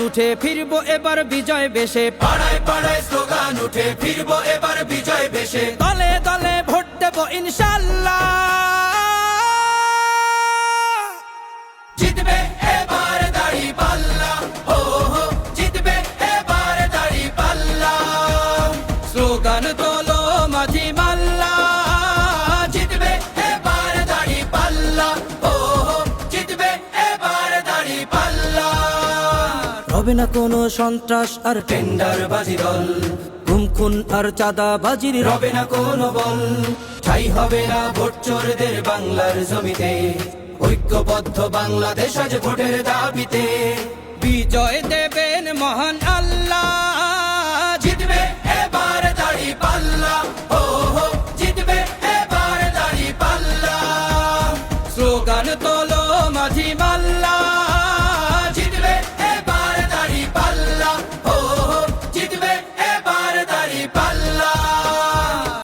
উঠে ফিরবো এবার বিজয় বেশে, পাড়ায় পাড়ায় স্লোগান উঠে ফিরবো এবার বিজয় বেশে, দলে দলে ভোট দেব ইনশাল্লাহ। জিতবে এবার দাঁড়িপাল্লা, হো হো জিতবে এবার দাঁড়িপাল্লা। স্লোগান তোলো মাঝি মাল্লা, জিতবে এবার দাঁড়িপাল্লা, হো হো জিতবে এবার দাঁড়িপাল্লা। হবে না কোনো সন্ত্রাস আর টেন্ডারবাজি দল, গুম খুন আর চাঁদাবাজির রবে না কোনো বল, ঠাই হবে না ভোট চোরদের বাংলার জমিতে, ঐক্যবদ্ধ বাংলাদেশ আজ ভোটের দাবিতে। বিজয় দেবেন মহান আল্লাহ। জিতবে এবার দাঁড়িপাল্লা, হো হো জিতবে এবার দাঁড়িপাল্লা। স্লোগান তোলো মাঝি মাল্লা,